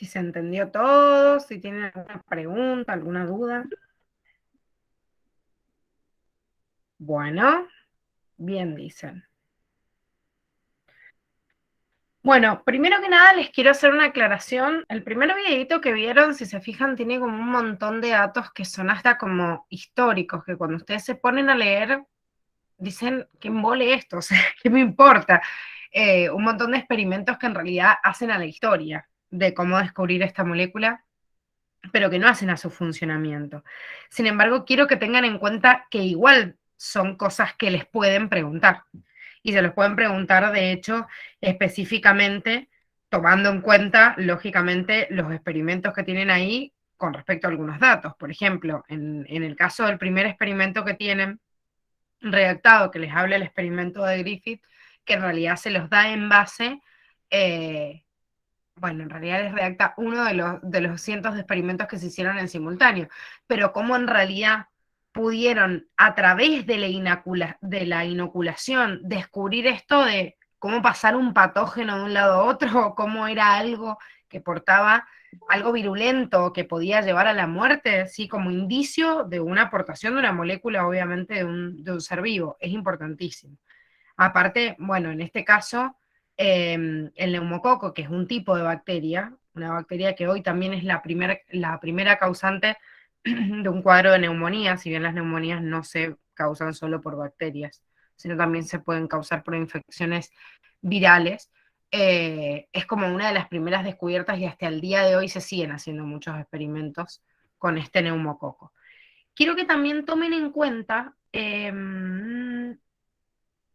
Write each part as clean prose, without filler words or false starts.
si se entendió todo, si tienen alguna pregunta, alguna duda. Bueno, bien dicen. Bueno, primero que nada les quiero hacer una aclaración. El primer videito que vieron, si se fijan, tiene como un montón de datos que son hasta como históricos, que cuando ustedes se ponen a leer, dicen, ¿qué embole esto? O sea, ¿qué me importa? Un montón de experimentos que en realidad hacen a la historia de cómo descubrir esta molécula, pero que no hacen a su funcionamiento. Sin embargo, quiero que tengan en cuenta que igual son cosas que les pueden preguntar. Y se los pueden preguntar, de hecho, específicamente, tomando en cuenta, lógicamente, los experimentos que tienen ahí con respecto a algunos datos. Por ejemplo, en el caso del primer experimento que tienen redactado, que les habla el experimento de Griffith, que en realidad se los da en base, bueno, en realidad les redacta uno de los cientos de experimentos que se hicieron en simultáneo, pero cómo en realidad pudieron a través de de la inoculación descubrir esto de cómo pasar un patógeno de un lado a otro, o cómo era algo que portaba algo virulento que podía llevar a la muerte, ¿sí? Como indicio de una aportación de una molécula, obviamente, de un ser vivo. Es importantísimo. Aparte, bueno, en este caso, el neumococo, que es un tipo de bacteria, una bacteria que hoy también es la primera causante de un cuadro de neumonía, si bien las neumonías no se causan solo por bacterias, sino también se pueden causar por infecciones virales, es como una de las primeras descubiertas y hasta el día de hoy se siguen haciendo muchos experimentos con este neumococo. Quiero que también tomen en cuenta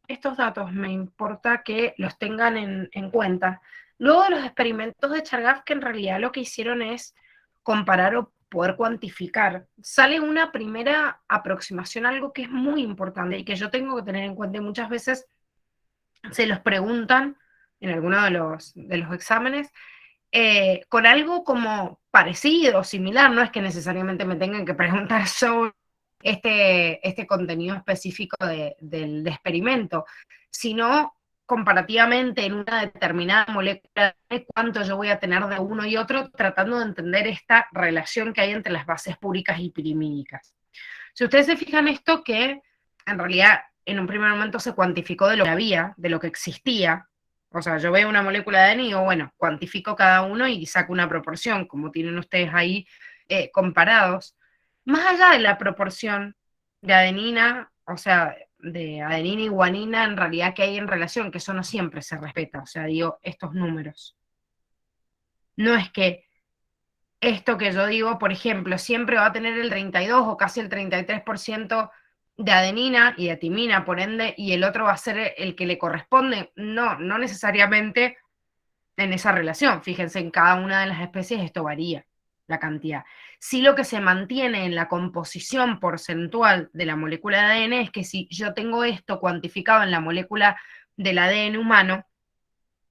estos datos, me importa que los tengan en cuenta. Luego de los experimentos de Chargaff, que en realidad lo que hicieron es comparar o poder cuantificar, sale una primera aproximación, algo que es muy importante y que yo tengo que tener en cuenta, y muchas veces se los preguntan en alguno de los exámenes, con algo como parecido, similar, no es que necesariamente me tengan que preguntar sobre este contenido específico del experimento, sino comparativamente en una determinada molécula, cuánto yo voy a tener de uno y otro, tratando de entender esta relación que hay entre las bases púricas y pirimídicas. Si ustedes se fijan esto, que en realidad en un primer momento se cuantificó de lo que había, de lo que existía, o sea, yo veo una molécula de ADN y digo, bueno, cuantifico cada uno y saco una proporción, como tienen ustedes ahí comparados. Más allá de la proporción de adenina, o sea, de adenina y guanina, en realidad que hay en relación, que eso no siempre se respeta, o sea, digo, estos números. No es que esto que yo digo, por ejemplo, siempre va a tener el 32 o casi el 33% de adenina y de timina, por ende, y el otro va a ser el que le corresponde. No, no necesariamente en esa relación. Fíjense, en cada una de las especies esto varía, la cantidad. Sí, lo que se mantiene en la composición porcentual de la molécula de ADN es que si yo tengo esto cuantificado en la molécula del ADN humano,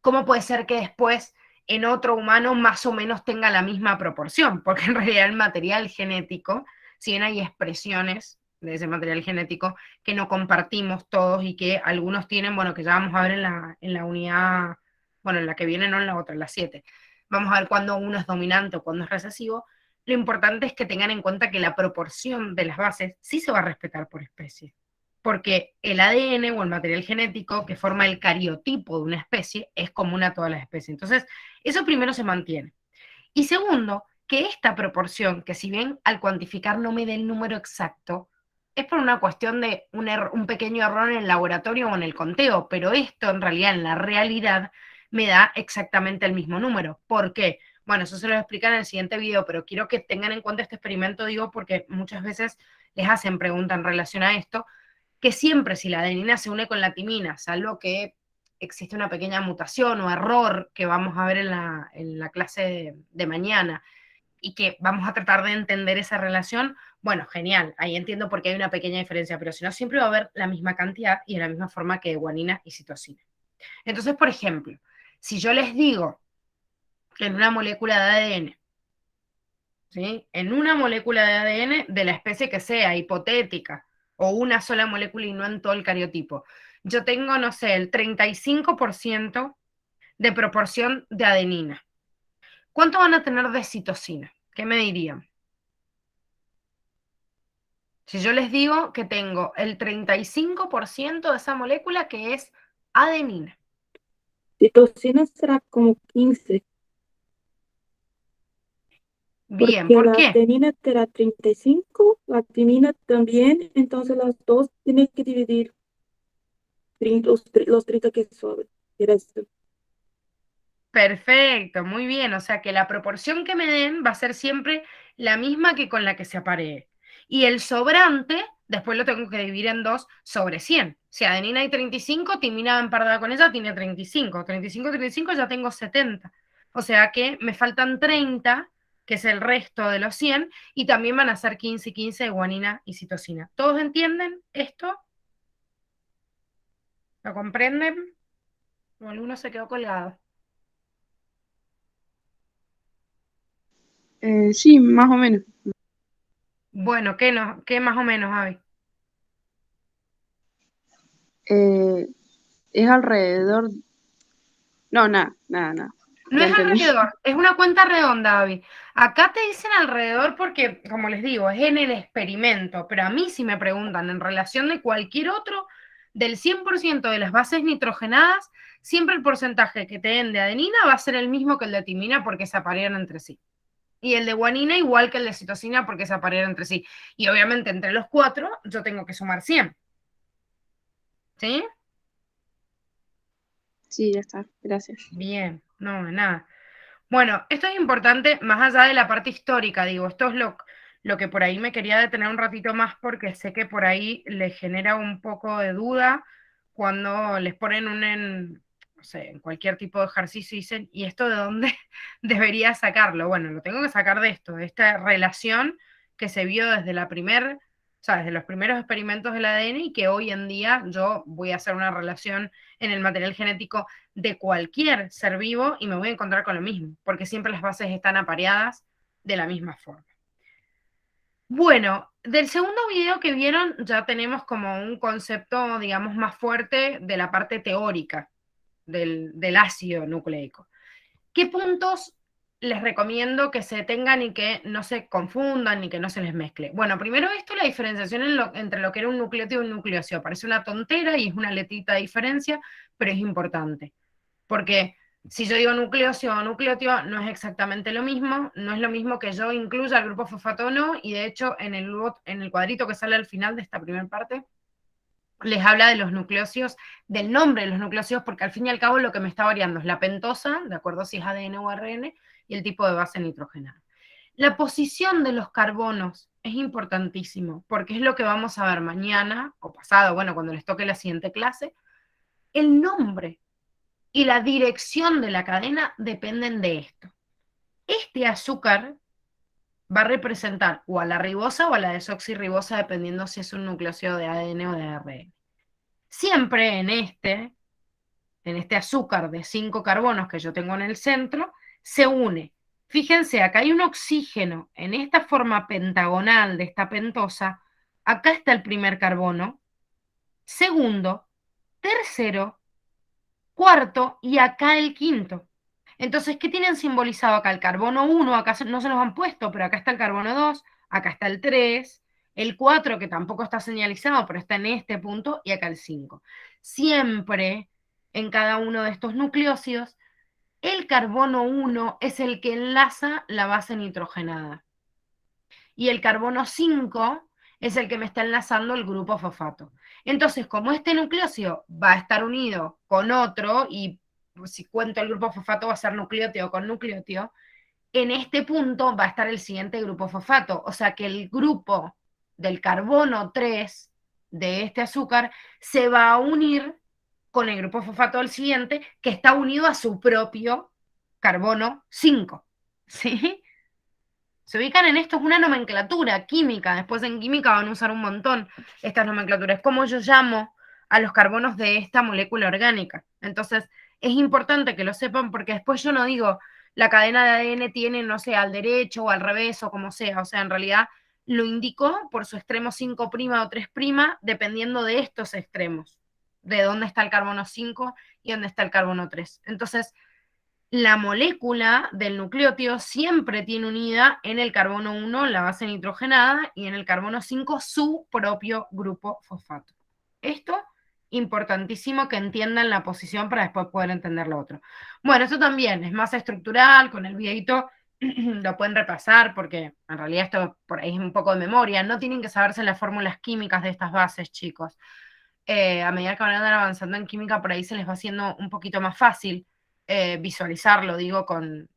¿cómo puede ser que después en otro humano más o menos tenga la misma proporción? Porque en realidad el material genético, si bien hay expresiones de ese material genético que no compartimos todos y que algunos tienen, bueno, que ya vamos a ver en la unidad, bueno, en la que viene, no en la otra, en la 7. Vamos a ver cuándo uno es dominante o cuándo es recesivo. Lo importante es que tengan en cuenta que la proporción de las bases sí se va a respetar por especie, porque el ADN o el material genético que forma el cariotipo de una especie es común a todas las especies. Entonces, eso primero se mantiene. Y segundo, que esta proporción, que si bien al cuantificar no me dé el número exacto, es por una cuestión de un pequeño error en el laboratorio o en el conteo, pero esto en realidad, en la realidad, me da exactamente el mismo número. ¿Por qué? Bueno, eso se lo voy a explicar en el siguiente video, pero quiero que tengan en cuenta este experimento, digo, porque muchas veces les hacen preguntas en relación a esto, que siempre si la adenina se une con la timina, salvo que existe una pequeña mutación o error que vamos a ver en la clase de mañana y que vamos a tratar de entender esa relación, bueno, genial, ahí entiendo por qué hay una pequeña diferencia, pero si no, siempre va a haber la misma cantidad y de la misma forma que guanina y citosina. Entonces, por ejemplo, si yo les digo que en una molécula de ADN, ¿sí? En una molécula de ADN de la especie que sea, hipotética, o una sola molécula y no en todo el cariotipo. Yo tengo, no sé, el 35% de proporción de adenina. ¿Cuánto van a tener de citosina? ¿Qué me dirían? Si yo les digo que tengo el 35% de esa molécula que es adenina. Citosina será como 15, Bien, porque ¿por la qué? adenina será 35, la timina también, entonces las dos tienen que dividir los 30 que sobran. Era esto. Perfecto, muy bien. O sea que la proporción que me den va a ser siempre la misma que con la que se aparee. Y el sobrante, después lo tengo que dividir en 2 sobre 100. Si adenina hay 35, timina emparada con ella tiene 35. 35, 35 ya tengo 70. O sea que me faltan 30, que es el resto de los 100, y también van a ser 15 y 15 de guanina y citosina. ¿Todos entienden esto? ¿Lo comprenden? ¿O alguno se quedó colgado? Sí, más o menos. Bueno, ¿qué, no, qué más o menos, Javi? Eh, es alrededor. No, nada, nada, nada. No Ya es entendí. alrededor, es una cuenta redonda, David. Acá te dicen alrededor porque, como les digo, es en el experimento, pero a mí si me preguntan en relación de cualquier otro, del 100% de las bases nitrogenadas, siempre el porcentaje que te den de adenina va a ser el mismo que el de timina porque se aparean entre sí. Y el de guanina igual que el de citosina porque se aparean entre sí. Y obviamente entre los cuatro yo tengo que sumar 100. ¿Sí? Sí, ya está. Gracias. Bien, no, nada. Bueno, esto es importante más allá de la parte histórica, digo, esto es lo que por ahí me quería detener un ratito más porque sé que por ahí les genera un poco de duda cuando les ponen no sé, en cualquier tipo de ejercicio y dicen, ¿y esto de dónde debería sacarlo? Bueno, lo tengo que sacar de esto, de esta relación que se vio desde o sea, desde los primeros experimentos del ADN y que hoy en día yo voy a hacer una relación en el material genético de cualquier ser vivo y me voy a encontrar con lo mismo, porque siempre las bases están apareadas de la misma forma. Bueno, del segundo video que vieron ya tenemos como un concepto, digamos, más fuerte de la parte teórica del ácido nucleico. ¿Qué puntos les recomiendo que se tengan y que no se confundan ni que no se les mezcle? Bueno, primero esto, la diferenciación entre lo que era un nucleótido y un nucleócido. Parece una tontera y es una letrita de diferencia, pero es importante. Porque si yo digo nucleócido o nucleótido, no es exactamente lo mismo, no es lo mismo que yo incluya el grupo fosfato o no, y de hecho en el cuadrito que sale al final de esta primera parte, les habla de los nucleócidos, del nombre de los nucleócidos, porque al fin y al cabo lo que me está variando es la pentosa, de acuerdo si es ADN o ARN, y el tipo de base nitrogenada. La posición de los carbonos es importantísimo, porque es lo que vamos a ver mañana o pasado, bueno, cuando les toque la siguiente clase. El nombre y la dirección de la cadena dependen de esto. Este azúcar va a representar o a la ribosa o a la desoxirribosa, dependiendo si es un nucleócido de ADN o de ARN. Siempre en este azúcar de 5 carbonos que yo tengo en el centro, se une. Fíjense, acá hay un oxígeno en esta forma pentagonal de esta pentosa. Acá está el primer carbono, segundo, tercero, cuarto y acá el quinto. Entonces, ¿qué tienen simbolizado acá? El carbono 1, acá no se los han puesto, pero acá está el carbono 2, acá está el 3, el 4 que tampoco está señalizado, pero está en este punto, y acá el 5. Siempre en cada uno de estos nucleósidos, el carbono 1 es el que enlaza la base nitrogenada y el carbono 5 es el que me está enlazando el grupo fosfato. Entonces, como este nucleócido va a estar unido con otro, y si cuento el grupo fosfato va a ser nucleótido con nucleótido, en este punto va a estar el siguiente grupo fosfato. O sea que el grupo del carbono 3 de este azúcar se va a unir con el grupo fosfato del siguiente, que está unido a su propio carbono 5. ¿Sí? Se ubican en esto, es una nomenclatura química, después en química van a usar un montón estas nomenclaturas, es como yo llamo a los carbonos de esta molécula orgánica. Entonces, es importante que lo sepan porque después yo no digo la cadena de ADN tiene, no sé, al derecho o al revés o como sea, o sea, en realidad lo indico por su extremo 5' o 3', dependiendo de estos extremos, de dónde está el carbono 5 y dónde está el carbono 3. Entonces, la molécula del nucleótido siempre tiene unida en el carbono 1 la base nitrogenada y en el carbono 5 su propio grupo fosfato. Esto, importantísimo que entiendan la posición para después poder entender lo otro. Bueno, esto también es más estructural, con el videito lo pueden repasar porque en realidad esto por ahí es un poco de memoria. No tienen que saberse las fórmulas químicas de estas bases, chicos. A medida que van a andar avanzando en química, por ahí se les va haciendo un poquito más fácil visualizarlo, digo, con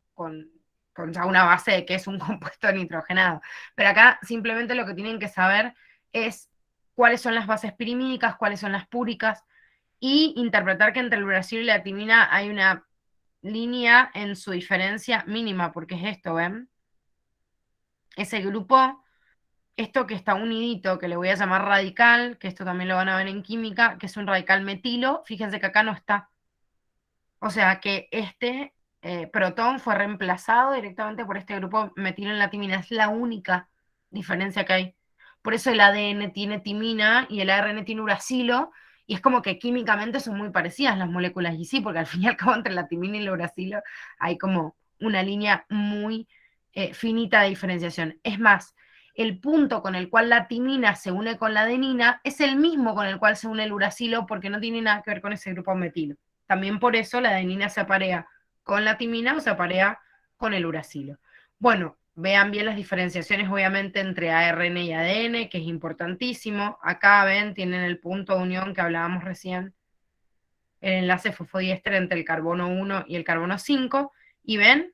ya una base de que es un compuesto nitrogenado. Pero acá simplemente lo que tienen que saber es cuáles son las bases pirimídicas, cuáles son las púricas, y interpretar que entre el uracilo y la timina hay una línea en su diferencia mínima, porque es esto, ¿ven? Ese grupo, esto que está unidito, que le voy a llamar radical, que esto también lo van a ver en química, que es un radical metilo, fíjense que acá no está. O sea que este protón fue reemplazado directamente por este grupo metilo en la timina. Es la única diferencia que hay. Por eso el ADN tiene timina y el ARN tiene uracilo, y es como que químicamente son muy parecidas las moléculas. Y sí, porque al fin y al cabo entre la timina y el uracilo hay como una línea muy finita de diferenciación. Es más, el punto con el cual la timina se une con la adenina es el mismo con el cual se une el uracilo, porque no tiene nada que ver con ese grupo metilo. También por eso la adenina se aparea con la timina o se aparea con el uracilo. Bueno, vean bien las diferenciaciones obviamente entre ARN y ADN, que es importantísimo. Acá ven, tienen el punto de unión que hablábamos recién, el enlace fosfodiéster entre el carbono 1 y el carbono 5, y ven,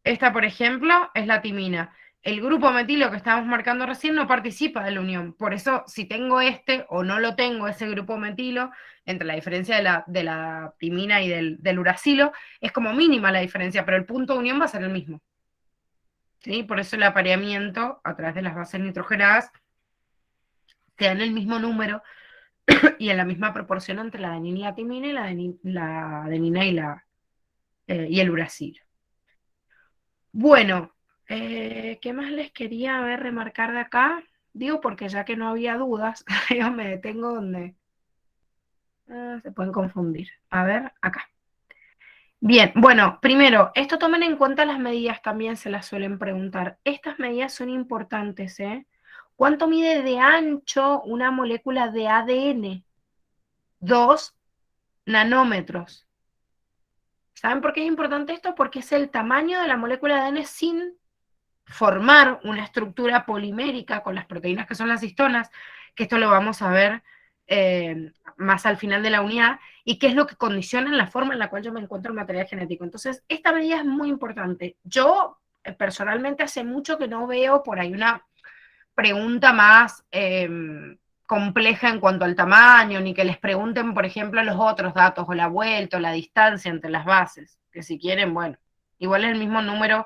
esta por ejemplo es la timina. El grupo metilo que estábamos marcando recién no participa de la unión. Por eso, si tengo este o no lo tengo, ese grupo metilo, entre la diferencia de la timina y del uracilo, es como mínima la diferencia, pero el punto de unión va a ser el mismo. ¿Sí? Por eso el apareamiento a través de las bases nitrogenadas te dan el mismo número y en la misma proporción entre la adenina y la timina y la adenina y el uracilo. Bueno, ¿qué más les quería ver remarcar de acá? Digo porque ya que no había dudas, yo me detengo donde se pueden confundir. A ver, acá. Bien, bueno, primero, esto tomen en cuenta las medidas, también se las suelen preguntar. Estas medidas son importantes, ¿eh? ¿Cuánto mide de ancho una molécula de ADN? 2 nanómetros. ¿Saben por qué es importante esto? Porque es el tamaño de la molécula de ADN sin formar una estructura polimérica con las proteínas que son las histonas, que esto lo vamos a ver más al final de la unidad, y qué es lo que condiciona la forma en la cual yo me encuentro el material genético. Entonces, esta medida es muy importante. Yo, personalmente, hace mucho que no veo por ahí una pregunta más compleja en cuanto al tamaño, ni que les pregunten, por ejemplo, los otros datos, o la vuelta, o la distancia entre las bases, que si quieren, bueno, igual es el mismo número,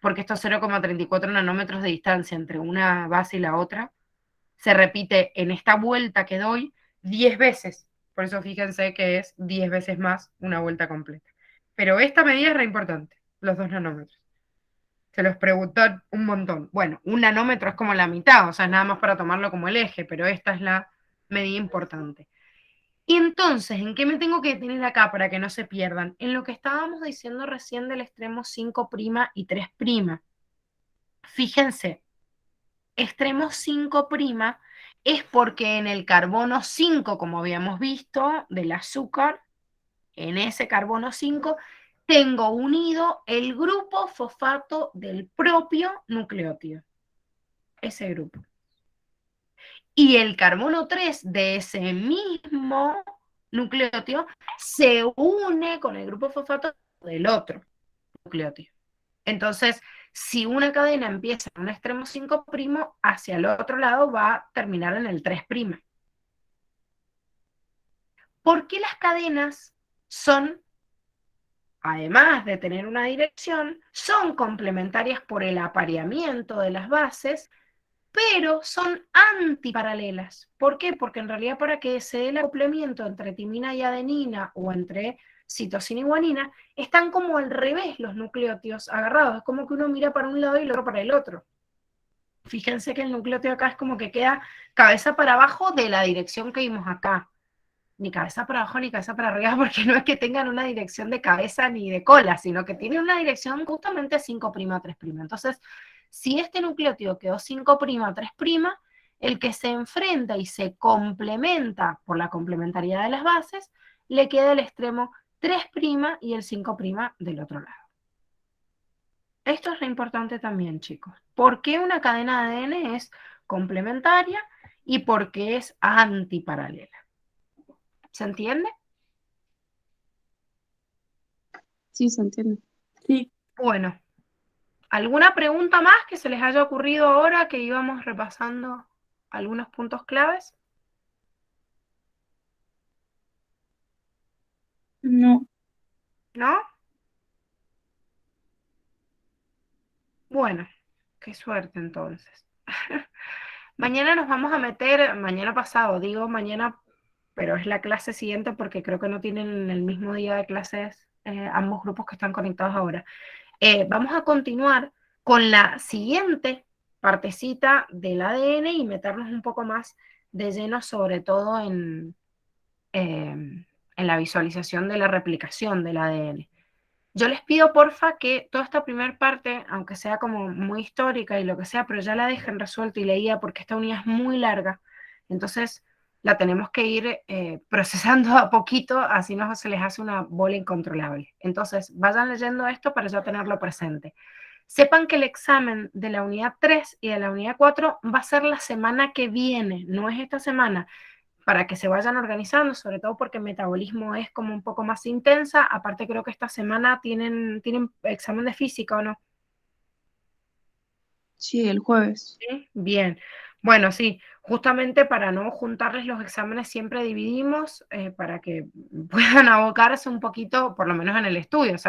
porque estos 0,34 nanómetros de distancia entre una base y la otra se repite en esta vuelta que doy 10 veces. Por eso fíjense que es 10 veces más una vuelta completa. Pero esta medida es re importante, los 2 nanómetros. Se los preguntan un montón. Bueno, un nanómetro es como la mitad, o sea, es nada más para tomarlo como el eje, pero esta es la medida importante. Y entonces, ¿en qué me tengo que detener acá para que no se pierdan? En lo que estábamos diciendo recién del extremo 5' y 3'. Fíjense, extremo 5' es porque en el carbono 5, como habíamos visto, del azúcar, en ese carbono 5, tengo unido el grupo fosfato del propio nucleótido. Ese grupo. Y el carbono 3 de ese mismo nucleótido se une con el grupo fosfato del otro nucleótido. Entonces, si una cadena empieza en un extremo 5', hacia el otro lado va a terminar en el 3'. ¿Por qué las cadenas son, además de tener una dirección, son complementarias por el apareamiento de las bases, pero son antiparalelas? ¿Por qué? Porque en realidad para que se dé el acoplamiento entre timina y adenina o entre citosina y guanina, están como al revés los nucleótidos agarrados. Es como que uno mira para un lado y el otro para el otro. Fíjense que el nucleótido acá es como que queda cabeza para abajo de la dirección que vimos acá. ni cabeza para abajo ni cabeza para arriba, porque no es que tengan una dirección de cabeza ni de cola, sino que tienen una dirección justamente 5', 3'. Entonces, si este nucleótido quedó 5', 3', el que se enfrenta y se complementa por la complementariedad de las bases, le queda el extremo 3' y el 5' del otro lado. Esto es lo importante también, chicos. ¿Por qué una cadena de ADN es complementaria y por qué es antiparalela? ¿Se entiende? Sí, se entiende. Sí, Bueno, ¿alguna pregunta más que se les haya ocurrido ahora que íbamos repasando algunos puntos claves? no. ¿No? Bueno, qué suerte entonces. Mañana nos vamos a meter, mañana pasado, digo mañana, pero es la clase siguiente porque creo que no tienen el mismo día de clases ambos grupos que están conectados ahora. Vamos a continuar con la siguiente partecita del ADN y meternos un poco más de lleno, sobre todo en la visualización de la replicación del ADN. Yo les pido porfa que toda esta primera parte, aunque sea como muy histórica y lo que sea, pero ya la dejen resuelta y leída porque esta unidad es muy larga, entonces la tenemos que ir procesando a poquito, así no se les hace una bola incontrolable. Entonces vayan leyendo esto para ya tenerlo presente. Sepan que el examen de la unidad 3 y de la unidad 4 va a ser la semana que viene, no es esta semana, para que se vayan organizando, sobre todo porque el metabolismo es como un poco más intensa. Aparte creo que esta semana tienen examen de física, ¿o no? Sí, el jueves. ¿Sí? Bien. Bueno, sí, justamente para no juntarles los exámenes siempre dividimos para que puedan abocarse un poquito, por lo menos en el estudio. O sea,